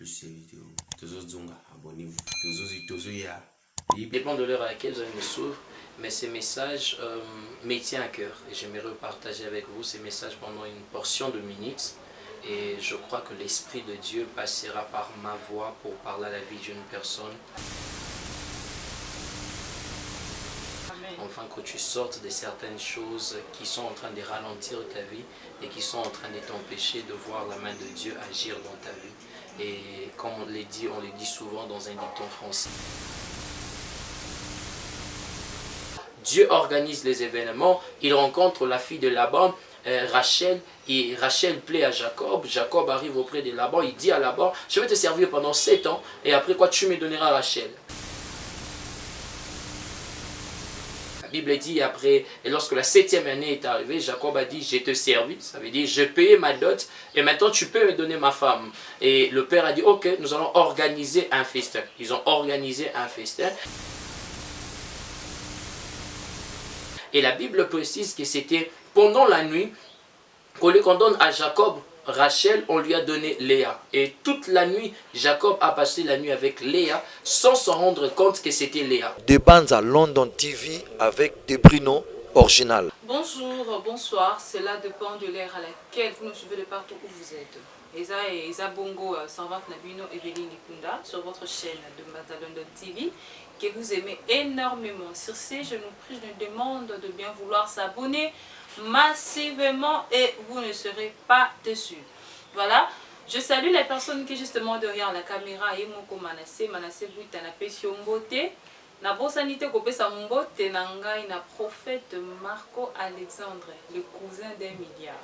plus ces vidéos. Abonnez-vous. Dépend de l'heure à laquelle vous allez me suivre, mais ces messages me tiennent à cœur et j'aimerais partager avec vous ces messages pendant une portion de minutes. Et je crois que l'Esprit de Dieu passera par ma voix pour parler à la vie d'une personne. Enfin, que tu sortes de certaines choses qui sont en train de ralentir ta vie et qui sont en train de t'empêcher de voir la main de Dieu agir dans ta vie. Et comme on le dit souvent dans un dicton français. Dieu organise les événements, il rencontre la fille de Laban, Rachel, et Rachel plaît à Jacob. Jacob arrive auprès de Laban, il dit à Laban, je vais te servir pendant 7 ans, et après quoi tu me donneras Rachel. La Bible dit après, et lorsque la 7e année est arrivée, Jacob a dit, je te servi, ça veut dire, je paye ma dot, et maintenant tu peux me donner ma femme. Et le père a dit, ok, nous allons organiser un festin. Ils ont organisé un festin. Et la Bible précise que c'était pendant la nuit qu'on donne à Jacob Rachel, on lui a donné Léa. Et toute la nuit, Jacob a passé la nuit avec Léa sans se rendre compte que c'était Léa. Des bandes à London TV avec des Bruno original. Bonjour, bonsoir, cela dépend de l'ère à laquelle vous nous suivez de partout où vous êtes. Isa Bongo, servante Nabino Evelyne Ikunda sur votre chaîne de Bandes à London TV que vous aimez énormément. Sur ce, je nous prie, je nous demande de bien vouloir s'abonner massivement et vous ne serez pas déçus. Voilà, je salue les personnes qui justement derrière la caméra et Moko Manassé Bouita na Pesio Mbote. Na bosanité kopesa mbote na ngai na prophète Marco Alexandre, le cousin d'1 milliard.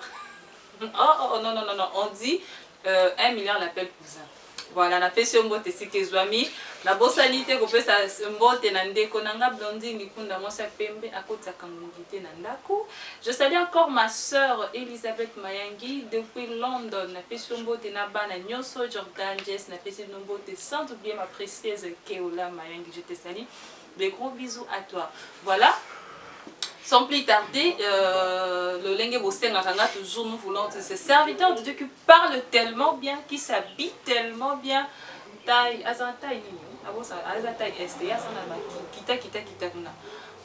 Oh non, on dit 1 milliard l'appelle cousin. Voilà, na pesio mbote sikezwami. Na bosanité kopesa mbote na ndeko nanga Blondine Likunda Mosa Pembe akota kangungité na ndako. Je salue encore ma sœur Elisabeth Mayangi depuis London. Na pesio mbote na bana nyonso Jordan Jess na pesio mbote sans oublier ma précieuse Keola Mayangi, je te salue. Des gros bisous à toi. Voilà. Sans plus tarder, le Lengue Bossengakanga, toujours nous voulons ce serviteur de Dieu qui parle tellement bien, qui s'habille tellement bien.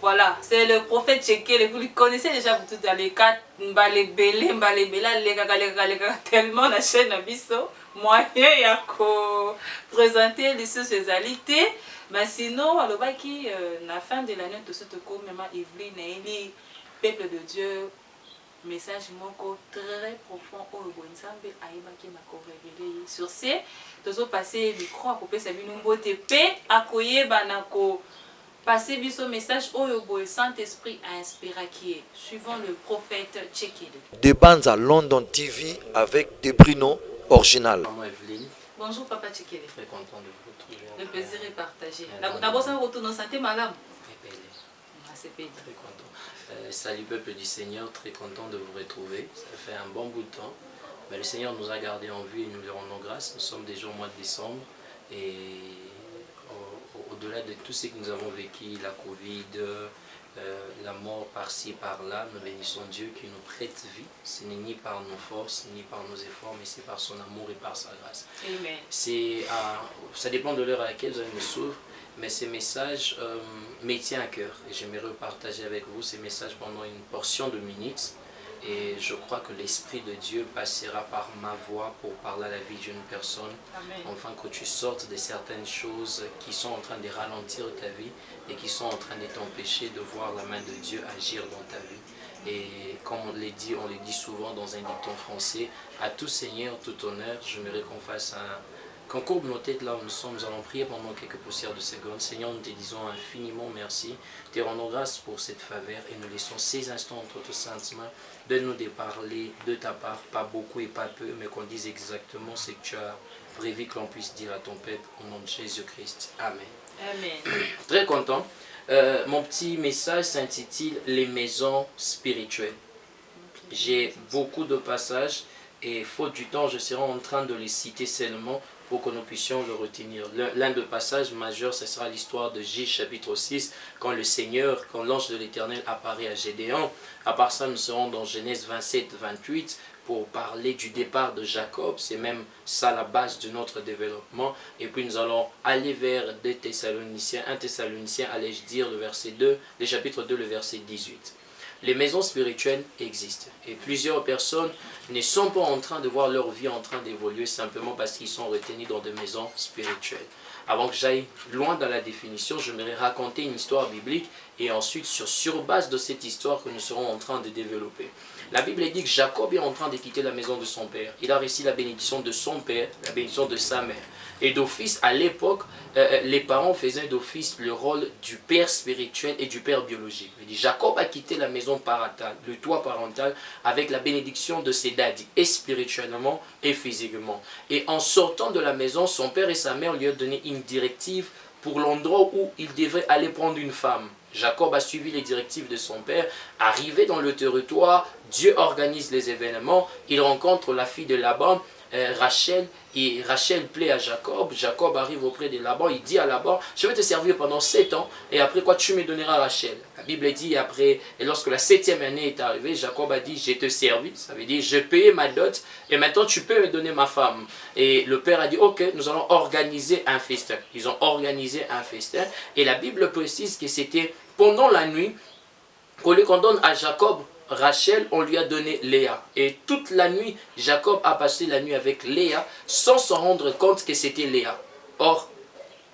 Voilà, c'est le prophète Tchéké, vous le connaissez déjà, vous tous dans les 4 tellement la chaîne Abisso, moyen y a présenter les spécialités. Mais sinon, à la fin de l'année, tout ce que même Evelyne et peuple de Dieu, message très profond au Bonsambe Aïbaki m'a révélé. Sur ce, nous avons passé le micro à couper sa binumbo TP, à Koye Banako, passer biso message au Saint-Esprit à inspirer qui est, suivant le prophète Tchékid. Des bandes à London TV avec des Bruno original. Maman Evelyne. Bonjour Papa Tchékid. Très content de vous retrouver. Le plaisir est partagé. D'abord, ça retourne en santé, madame. Très content. Salut peuple du Seigneur, très content de vous retrouver. Ça fait un bon bout de temps. Mais le Seigneur nous a gardés en vie et nous lui rendons grâce. Nous sommes déjà au mois de décembre. Et au-delà de tout ce que nous avons vécu, la Covid, la mort par-ci, par-là, nous bénissons Dieu qui nous prête vie. Ce n'est ni par nos forces, ni par nos efforts, mais c'est par son amour et par sa grâce. Amen. Ça dépend de l'heure à laquelle vous allez me suivre, mais ces messages me tiennent à cœur. Et j'aimerais partager avec vous ces messages pendant une portion de minutes. Et je crois que l'Esprit de Dieu passera par ma voix pour parler à la vie d'une personne. Amen. Enfin, que tu sortes de certaines choses qui sont en train de ralentir ta vie et qui sont en train de t'empêcher de voir la main de Dieu agir dans ta vie. Et comme on le dit souvent dans un dicton français, à tout Seigneur, tout honneur, j'aimerais qu'on fasse qu'on courbe nos têtes là où nous sommes, nous allons prier pendant quelques poussières de secondes. Seigneur, nous te disons infiniment merci. Te rendons grâce pour cette faveur et nous laissons ces instants entre tes saintes mains de nous déparler de ta part, pas beaucoup et pas peu, mais qu'on dise exactement ce que tu as prévu que l'on puisse dire à ton peuple au nom de Jésus-Christ. Amen. Amen. Très content. Mon petit message s'intitule « Les maisons spirituelles ». J'ai beaucoup de passages Et faute du temps, je serai en train de les citer seulement pour que nous puissions le retenir. L'un des passages majeurs, ce sera l'histoire de J chapitre 6, quand le Seigneur, quand l'ange de l'Éternel apparaît à Gédéon. À part ça, nous serons dans Genèse 27, 28, pour parler du départ de Jacob. C'est même ça la base de notre développement. Et puis nous allons aller vers 2 Thessaloniciens, 1 Thessaloniciens, allais-je dire, le chapitre 2, le verset 18. Les maisons spirituelles existent et plusieurs personnes ne sont pas en train de voir leur vie en train d'évoluer simplement parce qu'ils sont retenus dans des maisons spirituelles. Avant que j'aille loin dans la définition, je vais raconter une histoire biblique et ensuite sur base de cette histoire que nous serons en train de développer. La Bible dit que Jacob est en train de quitter la maison de son père. Il a reçu la bénédiction de son père, la bénédiction de sa mère. Et d'office, à l'époque, les parents faisaient d'office le rôle du père spirituel et du père biologique. Il dit, Jacob a quitté la maison parentale, le toit parental, avec la bénédiction de ses daddies, et spirituellement et physiquement. Et en sortant de la maison, son père et sa mère lui ont donné une directive pour l'endroit où il devrait aller prendre une femme. Jacob a suivi les directives de son père. Arrivé dans le territoire, Dieu organise les événements. Il rencontre la fille de Laban, Rachel, et Rachel plaît à Jacob. Jacob arrive auprès de Laban, il dit à Laban, je vais te servir pendant 7 ans, et après quoi tu me donneras Rachel. La Bible dit après, et lorsque la 7e année est arrivée, Jacob a dit, je te servi, ça veut dire, je paye ma dot, et maintenant tu peux me donner ma femme. Et le père a dit, ok, nous allons organiser un festin. Ils ont organisé un festin, et la Bible précise que c'était pendant la nuit, qu'on donne à Jacob Rachel, on lui a donné Léa. Et toute la nuit, Jacob a passé la nuit avec Léa sans s'en rendre compte que c'était Léa. Or,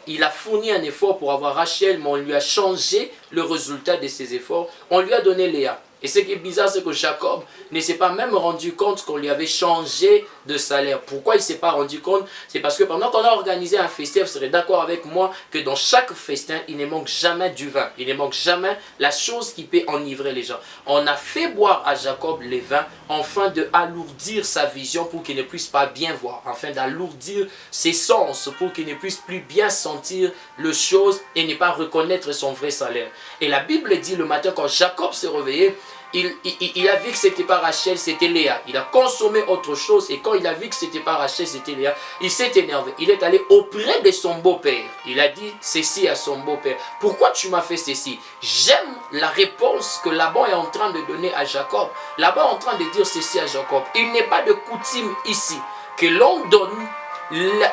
il a fourni un effort pour avoir Rachel, mais on lui a changé le résultat de ses efforts. On lui a donné Léa. Et ce qui est bizarre, c'est que Jacob ne s'est pas même rendu compte qu'on lui avait changé de salaire. Pourquoi il ne s'est pas rendu compte? C'est parce que pendant qu'on a organisé un festin, vous serez d'accord avec moi que dans chaque festin, il ne manque jamais du vin. Il ne manque jamais la chose qui peut enivrer les gens. On a fait boire à Jacob les vins afin d'alourdir sa vision pour qu'il ne puisse pas bien voir. Afin d'alourdir ses sens pour qu'il ne puisse plus bien sentir les choses et ne pas reconnaître son vrai salaire. Et la Bible dit le matin quand Jacob s'est réveillé, il a vu que ce n'était pas Rachel, c'était Léa. Il a consommé autre chose et quand il a vu que ce n'était pas Rachel, c'était Léa, il s'est énervé. Il est allé auprès de son beau-père. Il a dit ceci à son beau-père. Pourquoi tu m'as fait ceci? J'aime la réponse que Laban est en train de donner à Jacob. Laban est en train de dire ceci à Jacob. Il n'est pas de coutume ici que l'on donne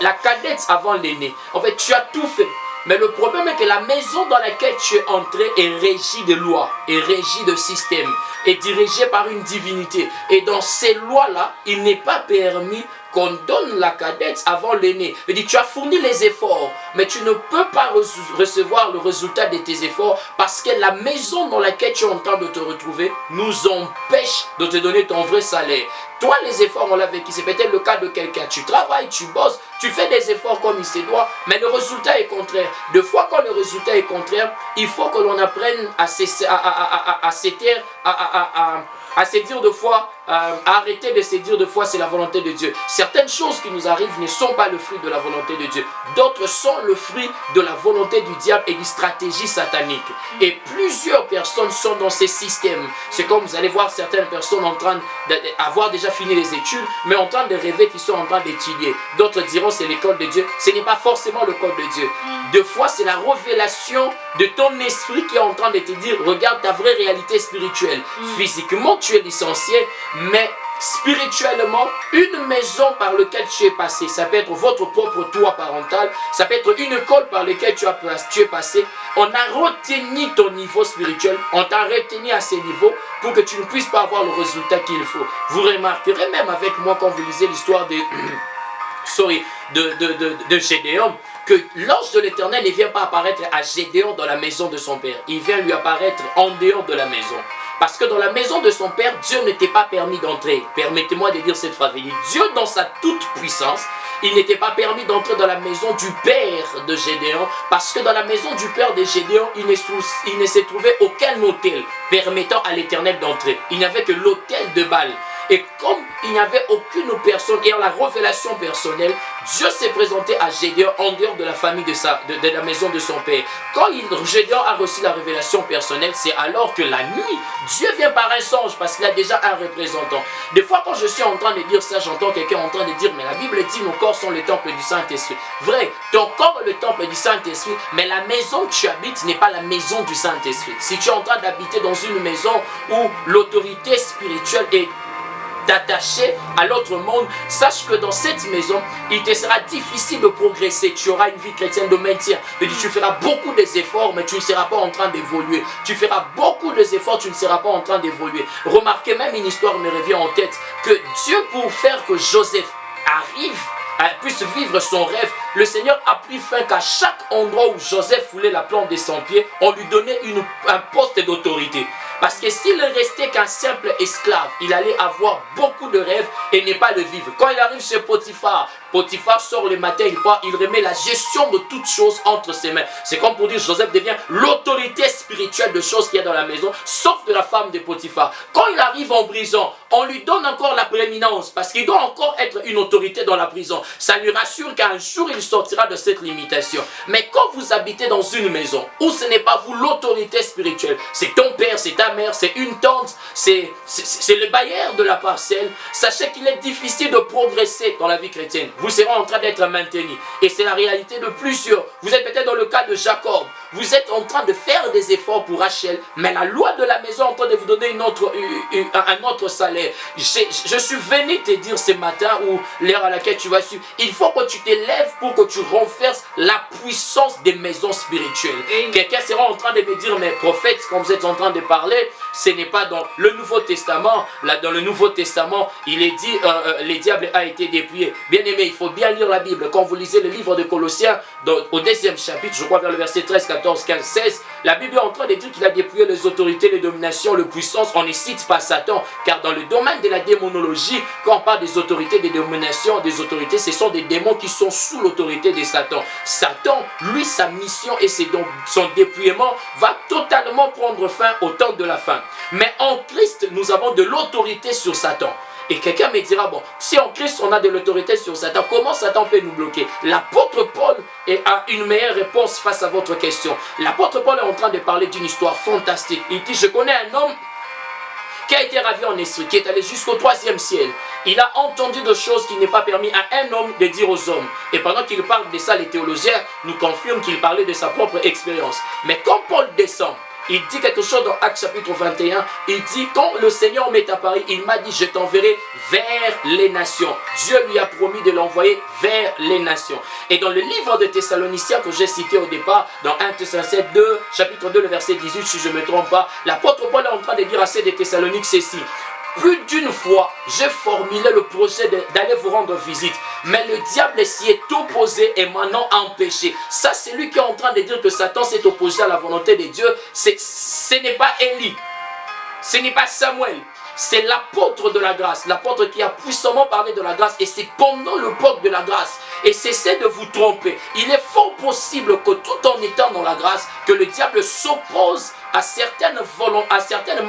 la cadette avant l'aîné. En fait, tu as tout fait. Mais le problème est que la maison dans laquelle tu es entré est régie de lois, est régie de systèmes, est dirigée par une divinité. Et dans ces lois-là, il n'est pas permis qu'on donne la cadette avant l'aîné. Il dit, tu as fourni les efforts, mais tu ne peux pas recevoir le résultat de tes efforts parce que la maison dans laquelle tu es en train de te retrouver nous empêche de te donner ton vrai salaire. Toi, les efforts, on l'a vécu. C'est peut-être le cas de quelqu'un. Tu travailles, tu bosses, tu fais des efforts comme il se doit, mais le résultat est contraire. Deux fois, quand le résultat est contraire, il faut que l'on apprenne à se dire deux fois, à arrêter de se dire deux fois c'est la volonté de Dieu. Certaines choses qui nous arrivent ne sont pas le fruit de la volonté de Dieu. D'autres sont le fruit de la volonté du diable et d'une stratégie satanique. Et plusieurs personnes sont dans ces systèmes. C'est comme vous allez voir certaines personnes en train d'avoir déjà fini les études, mais en train de rêver qu'ils sont en train d'étudier. D'autres diront c'est l'école de Dieu. Ce n'est pas forcément l'école de Dieu. Deux fois c'est la révélation de ton esprit qui est en train de te dire regarde ta vraie réalité spirituelle. Physiquement tu es licencié, mais spirituellement, une maison par laquelle tu es passé, ça peut être votre propre toit parental, ça peut être une école par laquelle tu es passé. On a retenu ton niveau spirituel, on t'a retenu à ce niveau pour que tu ne puisses pas avoir le résultat qu'il faut. Vous remarquerez même avec moi quand vous lisez l'histoire de Gédéon, que l'ange de l'Éternel ne vient pas apparaître à Gédéon dans la maison de son père, il vient lui apparaître en dehors de la maison. Parce que dans la maison de son père, Dieu ne t'est pas permis d'entrer. Permettez-moi de dire cette phrase. Dieu, dans sa toute puissance, il n'était pas permis d'entrer dans la maison du père de Gédéon. Parce que dans la maison du père de Gédéon, il ne se trouvait aucun autel permettant à l'Éternel d'entrer. Il n'y avait que l'autel de Baal. Et comme il n'y avait aucune personne ayant la révélation personnelle, Dieu s'est présenté à Gédéon en dehors de la famille de la maison de son père. Quand Gédéon a reçu la révélation personnelle, c'est alors que la nuit, Dieu vient par un songe parce qu'il a déjà un représentant. Des fois, quand je suis en train de dire ça, j'entends quelqu'un en train de dire, mais la Bible dit nos corps sont le temple du Saint-Esprit. Vrai, ton corps est le temple du Saint-Esprit, mais la maison que tu habites n'est pas la maison du Saint-Esprit. Si tu es en train d'habiter dans une maison où l'autorité spirituelle est d'attacher à l'autre monde, sache que dans cette maison, il te sera difficile de progresser. Tu auras une vie chrétienne de maintien. Tu feras beaucoup d'efforts, mais tu ne seras pas en train d'évoluer. Tu feras beaucoup d'efforts, tu ne seras pas en train d'évoluer. Remarquez, même une histoire me revient en tête, que Dieu, pour faire que Joseph puisse vivre son rêve, le Seigneur a pris fin qu'à chaque endroit où Joseph foulait la plante de son pied, on lui donnait un poste d'autorité. Parce que s'il ne restait qu'un simple esclave, il allait avoir beaucoup de rêves et ne pas le vivre. Quand il arrive chez Potiphar, Potiphar sort le matin, il remet la gestion de toutes choses entre ses mains. C'est comme pour dire Joseph devient l'autorité spirituelle de choses qu'il y a dans la maison, sauf de la femme de Potiphar. Quand il arrive en prison, on lui donne encore la prééminence parce qu'il doit encore être une autorité dans la prison. Ça lui rassure qu'un jour il sortira de cette limitation. Mais quand vous habitez dans une maison où ce n'est pas vous l'autorité spirituelle, c'est ton père, c'est ta mère, c'est une tante, c'est le bailleur de la parcelle, sachez qu'il est difficile de progresser dans la vie chrétienne. Vous serez en train d'être maintenu. Et c'est la réalité de plusieurs. Vous êtes peut-être dans le cas de Jacob. Vous êtes en train de faire des efforts pour Rachel, mais la loi de la maison est en train de vous donner un autre salaire. Je suis venu te dire ce matin, ou l'heure à laquelle tu vas suivre, il faut que tu t'élèves pour que tu renforces la puissance des maisons spirituelles. Quelqu'un sera en train de me dire, mais prophète, comme vous êtes en train de parler, ce n'est pas dans le Nouveau Testament. Là, dans le Nouveau Testament, il est dit, le diable a été dépouillé. Bien aimé, il faut bien lire la Bible. Quand vous lisez le livre de Colossiens, au 2e chapitre, je crois vers le verset 13, 14, 15, 16, la Bible est en train de dire qu'il a dépouillé les autorités, les dominations, les puissances. On ne cite pas Satan, car dans le domaine de la démonologie, quand on parle des autorités, des dominations, des autorités, ce sont des démons qui sont sous l'autorité de Satan. Satan, lui, sa mission et son dépouillement va totalement prendre fin au temps de la fin. Mais en Christ, nous avons de l'autorité sur Satan. Et quelqu'un me dira, bon, si en Christ on a de l'autorité sur Satan, comment Satan peut nous bloquer? L'apôtre Paul a une meilleure réponse face à votre question. L'apôtre Paul est en train de parler d'une histoire fantastique. Il dit, je connais un homme qui a été ravi en esprit, qui est allé jusqu'au 3e ciel. Il a entendu des choses qui n'est pas permis à un homme de dire aux hommes. Et pendant qu'il parle de ça, les théologiens nous confirment qu'il parlait de sa propre expérience. Mais quand Paul descend, il dit quelque chose dans Actes chapitre 21. Il dit, quand le Seigneur m'est apparu, il m'a dit, je t'enverrai vers les nations. Dieu lui a promis de l'envoyer vers les nations. Et dans le livre de Thessaloniciens que j'ai cité au départ, dans 1 Thessaloniciens 2, chapitre 2, le verset 18, si je ne me trompe pas, l'apôtre Paul est en train de dire à ceux de Thessaloniques ceci. Plus d'une fois, j'ai formulé le projet d'aller vous rendre visite. Mais le diable s'y est opposé et m'en a empêché. Ça, c'est lui qui est en train de dire que Satan s'est opposé à la volonté de Dieu. Ce n'est pas Élie. Ce n'est pas Samuel. C'est l'apôtre de la grâce. L'apôtre qui a puissamment parlé de la grâce. Et c'est pendant le peuple de la grâce. Et cessez de vous tromper. Il est fort possible que tout en étant dans la grâce, que le diable s'oppose à certaines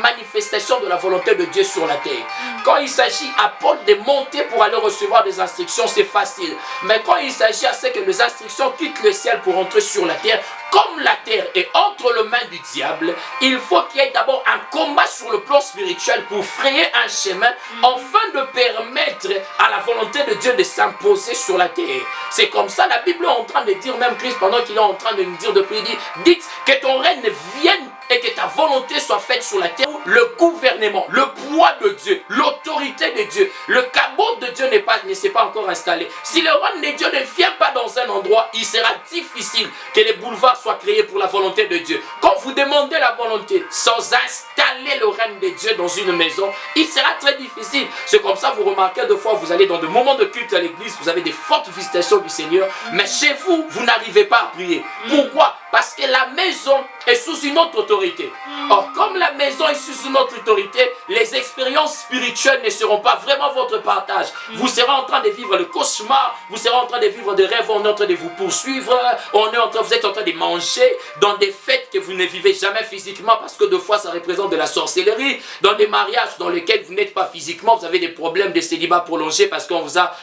manifestations de la volonté de Dieu sur la terre. Quand il s'agit à Paul de monter pour aller recevoir des instructions, c'est facile. Mais quand il s'agit à ce que les instructions quittent le ciel pour entrer sur la terre, comme la terre est entre les mains du diable, il faut qu'il y ait d'abord un combat sur le plan spirituel pour frayer un chemin afin de permettre à la volonté de Dieu de s'imposer sur la terre. C'est comme ça, la Bible est en train de dire, même Christ, pendant qu'il est en train de nous dire depuis, il dit, dites que ton règne vienne et que ta volonté soit faite sur la terre. Le gouvernement, le poids de Dieu, l'autorité de Dieu, le cabot de Dieu ne s'est pas encore installé. Si le règne de Dieu ne vient pas dans un endroit, il sera difficile que les boulevards soient créés pour la volonté de Dieu. Quand vous demandez la volonté sans installer le règne de Dieu dans une maison, il sera très difficile. C'est comme ça, vous remarquez deux fois, vous allez dans des moments de culte à l'église, vous avez des fortes visitations du Seigneur, mais chez vous, vous n'arrivez pas à prier. Pourquoi? Parce que la maison est sous une autre autorité. Or, comme la maison est sous une autre autorité, les expériences spirituelles ne seront pas vraiment votre partage. Vous serez en train de vivre le cauchemar, vous serez en train de vivre des rêves, on est en train de vous poursuivre, vous êtes en train de manger dans des fêtes que vous ne vivez jamais physiquement parce que deux fois ça représente de la sorcellerie. aussi dans des mariages dans lesquels vous n'êtes pas physiquement, vous avez des problèmes de célibat prolongé parce qu'on vous a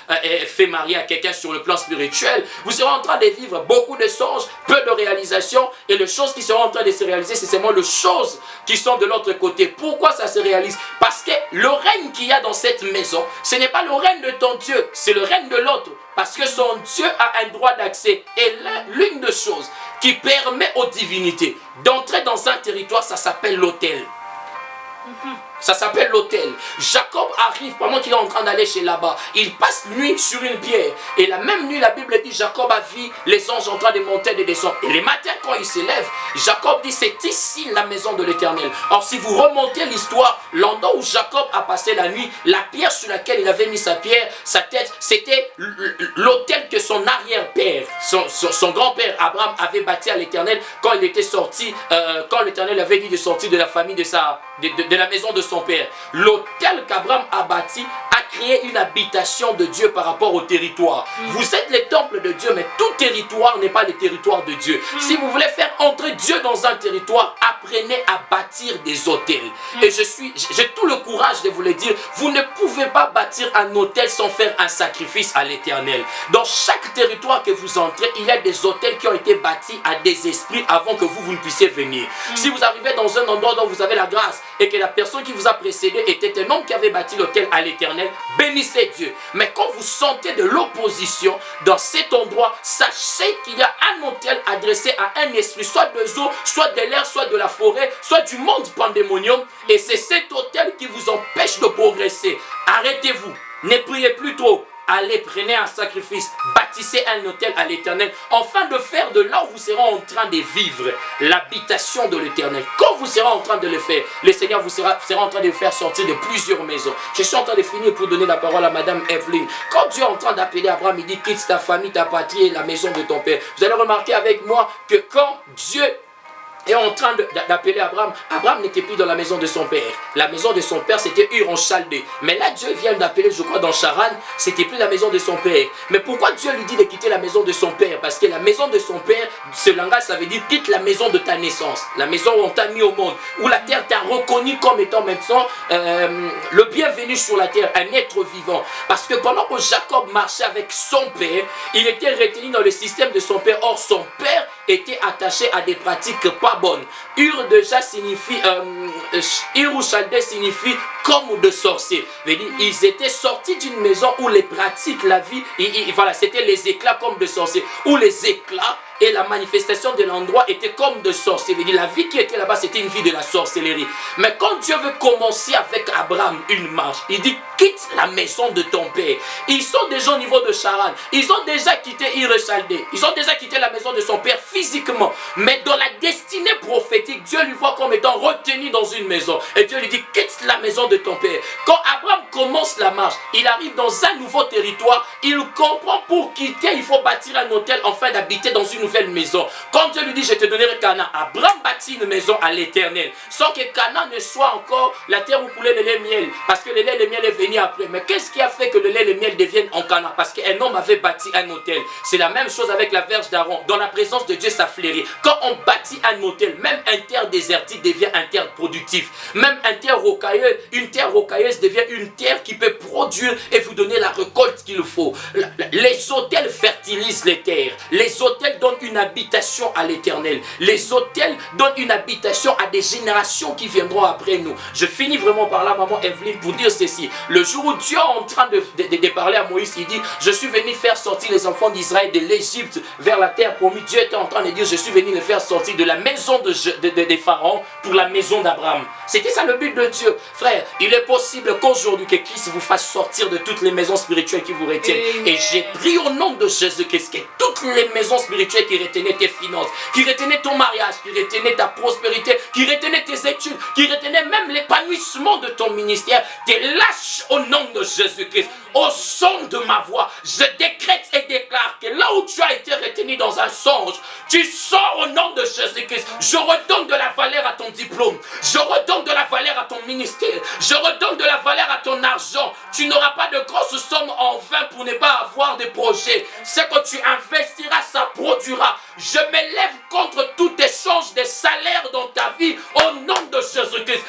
fait marier à quelqu'un sur le plan spirituel. Vous serez en train de vivre beaucoup de songes, peu de réalisations, et les choses qui seront en train de se réaliser, c'est seulement les choses qui sont de l'autre côté. Pourquoi ça se réalise? Parce que le règne qu'il y a dans cette maison, ce n'est pas le règne de ton Dieu, c'est le règne de l'autre. Parce que son Dieu a un droit d'accès. Et l'une des choses qui permet aux divinités d'entrer dans un territoire, ça s'appelle l'autel. Ça s'appelle l'autel. Jacob arrive pendant qu'il est en train d'aller chez Laban. Il passe nuit sur une pierre. Et la même nuit, la Bible dit, Jacob a vu les anges en train de monter et de descendre. Et les matins, quand il s'élève, Jacob dit, c'est ici la maison de l'Éternel. Or, si vous remontez l'histoire, l'endroit où Jacob a passé la nuit, la pierre sur laquelle il avait mis sa tête, c'était l'autel que son arrière-père, son grand-père Abraham avait bâti à l'Éternel quand il était sorti, quand l'Éternel avait dit de sortir de la famille de la maison de son père. L'autel qu'Abraham a bâti a créé une habitation de Dieu par rapport au territoire. Vous êtes les temples de Dieu, mais tout territoire n'est pas le territoire de Dieu. Si vous voulez faire entrer Dieu dans un territoire, apprenez à bâtir des autels. Et j'ai tout le courage de vous le dire, vous ne pouvez pas bâtir un autel sans faire un sacrifice à l'Éternel. Dans chaque territoire que vous entrez, il y a des autels qui ont été bâtis à des esprits avant que vous ne puissiez venir. Si vous arrivez dans un endroit dont vous avez la grâce et que la personne qui vous a précédé était un homme qui avait bâti l'autel à l'Éternel, bénissez Dieu. Mais quand vous sentez de l'opposition dans cet endroit, sachez qu'il y a un autel adressé à un esprit, soit de eau, soit de l'air, soit de la forêt, soit du monde pandémonium. Et c'est cet autel qui vous empêche de progresser. Arrêtez-vous, ne priez plus trop. Allez, prenez un sacrifice, bâtissez un autel à l'Éternel, afin de faire de là où vous serez en train de vivre l'habitation de l'Éternel. Quand vous serez en train de le faire, le Seigneur vous sera en train de vous faire sortir de plusieurs maisons. Je suis en train de finir pour donner la parole à Madame Evelyne. Quand Dieu est en train d'appeler Abraham, il dit quitte ta famille, ta patrie et la maison de ton père. Vous allez remarquer avec moi que quand Dieu est en train d'appeler Abraham, Abraham n'était plus dans la maison de son père. La maison de son père, c'était Ur en Chaldée. Mais là, Dieu vient d'appeler, je crois, dans Charan, c'était plus la maison de son père. Mais pourquoi Dieu lui dit de quitter la maison de son père? Parce que la maison de son père, ce langage, ça veut dire quitte la maison de ta naissance. La maison où on t'a mis au monde, où la terre t'a reconnu comme étant maintenant le bienvenu sur la terre, un être vivant. Parce que pendant que Jacob marchait avec son père, il était retenu dans le système de son père. Or, son père était attaché à des pratiques pas bonnes. Ur déjà signifie, Ur ou Chaldée signifie comme de sorciers. Ils étaient sortis d'une maison où les pratiques, la vie, voilà, c'était les éclats comme de sorciers. Où les éclats et la manifestation de l'endroit était comme de sorciers. La vie qui était là-bas, c'était une vie de la sorcellerie. Mais quand Dieu veut commencer avec Abraham une marche, il dit quitte la maison de ton père. Ils sont déjà au niveau de Charan. Ils ont déjà quitté Ur et Chaldée. Ils ont déjà quitté la maison de son père physiquement. Mais dans la destinée prophétique, Dieu lui voit comme étant retenu dans une maison. Et Dieu lui dit quitte la maison de ton père. Quand Abraham commence la marche, il arrive dans un nouveau territoire. Il comprend pour quitter, il faut bâtir un hôtel afin d'habiter dans une nouvelle maison. Quand Dieu lui dit je te donnerai Canaan, Abraham bâtit une maison à l'Éternel, sans que Canaan ne soit encore la terre où coulait le lait et le miel, parce que le lait et le miel est venu après. Mais qu'est-ce qui a fait que le lait et le miel deviennent en Canaan? Parce qu'un homme avait bâti un hôtel. C'est la même chose avec la verge d'Aaron. Dans la présence de Dieu, ça fleurit. Quand on bâtit un hôtel, même un terre désertique devient un terre productif. Même un terre rocailleuse, une terre rocailleuse devient une terre qui peut produire et vous donner la récolte qu'il faut. Les hôtels fertilisent les terres. Les hôtels donnent une habitation à l'Éternel. Les hôtels donnent une habitation à des générations qui viendront après nous. Je finis vraiment par là, maman Evelyne, pour dire ceci. Le jour où Dieu est en train de parler à Moïse, il dit, je suis venu faire sortir les enfants d'Israël de l'Égypte vers la terre promise. Dieu était en train de dire, je suis venu les faire sortir de la maison des pharaons pour la maison d'Abraham. C'était ça le but de Dieu. Frère, il est possible qu'aujourd'hui que Christ vous fasse sortir de toutes les maisons spirituelles qui vous retiennent. Et j'ai pris au nom de Jésus-Christ que toutes les maisons spirituelles qui retenaient tes finances, qui retenaient ton mariage, qui retenaient ta prospérité, qui retenaient tes études, qui retenaient même l'épanouissement de ton ministère, te lâche au nom de Jésus-Christ. Au son de ma voix, je décrète et déclare que là où tu as été retenu dans un songe, tu sors au nom de Jésus-Christ. Je redonne de la valeur à ton diplôme. Je redonne de la valeur à ton ministère. Je redonne de la valeur à ton argent. Tu n'auras pas de grosses sommes en vain pour ne pas avoir de projets. Ce que tu investiras, ça produira. Je m'élève contre tout échange de salaire dans ta vie au nom de Jésus-Christ.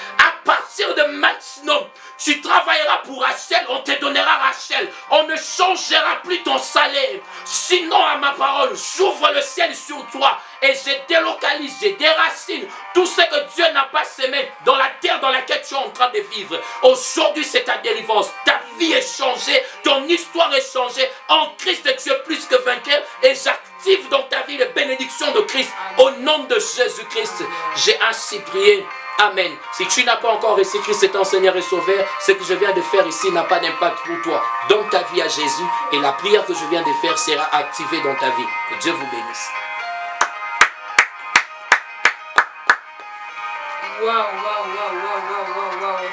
partir de maintenant, tu travailleras pour Rachel, on te donnera Rachel. On ne changera plus ton salaire. Sinon, à ma parole, j'ouvre le ciel sur toi et je délocalise, je déracine tout ce que Dieu n'a pas semé dans la terre dans laquelle tu es en train de vivre. Aujourd'hui, c'est ta délivrance. Ta vie est changée, ton histoire est changée. En Christ, tu es plus que vainqueur et j'active dans ta vie les bénédictions de Christ. Au nom de Jésus-Christ, j'ai ainsi prié. Amen. Si tu n'as pas encore reçu Christ étant Seigneur et Sauveur, ce que je viens de faire ici n'a pas d'impact pour toi. Donne ta vie à Jésus et la prière que je viens de faire sera activée dans ta vie. Que Dieu vous bénisse. Waouh,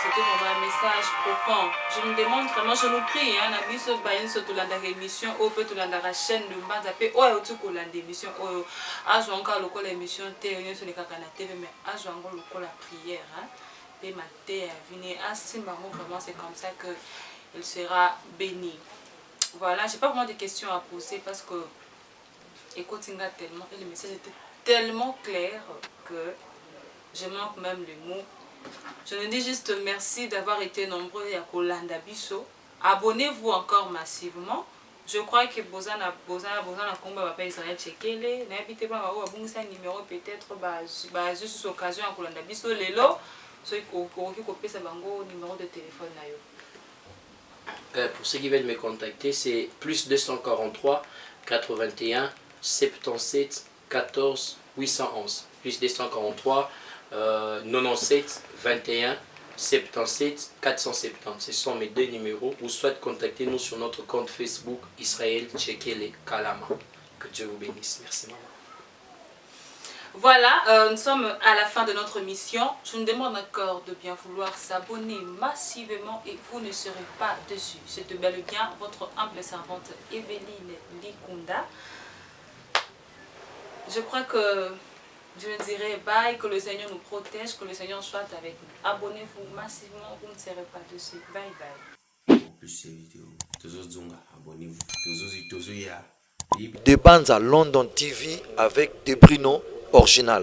c'était vraiment un message profond. Je me demande vraiment, je nous prie, hein, la biso bain sur toute la émission, au peut tout la chaîne de Mbazape, oh, tout pour la émission, oh, à jouer encore le col l'émission, théorie sur les cacana TV, mais à jouer encore le col la prière, hein, et ma thé à venir, à Simbango, vraiment, c'est comme ça que il sera béni. Voilà, j'ai pas vraiment de questions à poser parce que, écoute, tellement, et le message était tellement clair que je manque même les mots. Je me dis juste merci d'avoir été nombreux à Kolanda Biso. Abonnez-vous encore massivement. Je crois que Bozana Komba va pas Israël Tchekele. N'habitez pas à un numéro peut-être basé sur l'occasion à Kolanda Biso. Lelo, ceux qui copient ce numéro de téléphone. Pour ceux qui veulent me contacter, c'est plus 243 81 77 14 811. Plus 243 97 21 77 470. Ce sont mes deux numéros. Ou soit contactez-nous sur notre compte Facebook Israël Tchekele Kalama. Que Dieu vous bénisse. Merci maman. Voilà, nous sommes à la fin de notre mission. Je vous demande encore de bien vouloir s'abonner massivement et vous ne serez pas dessus. C'était bel et bien votre humble servante Evelyne Likunda. Je crois que je me dirais bye, que le Seigneur nous protège, que le Seigneur soit avec nous. Abonnez-vous massivement, vous ne serez pas dessus. Bye bye. Plus ces vidéos, abonnez-vous. De Banza London TV avec des Bruno original.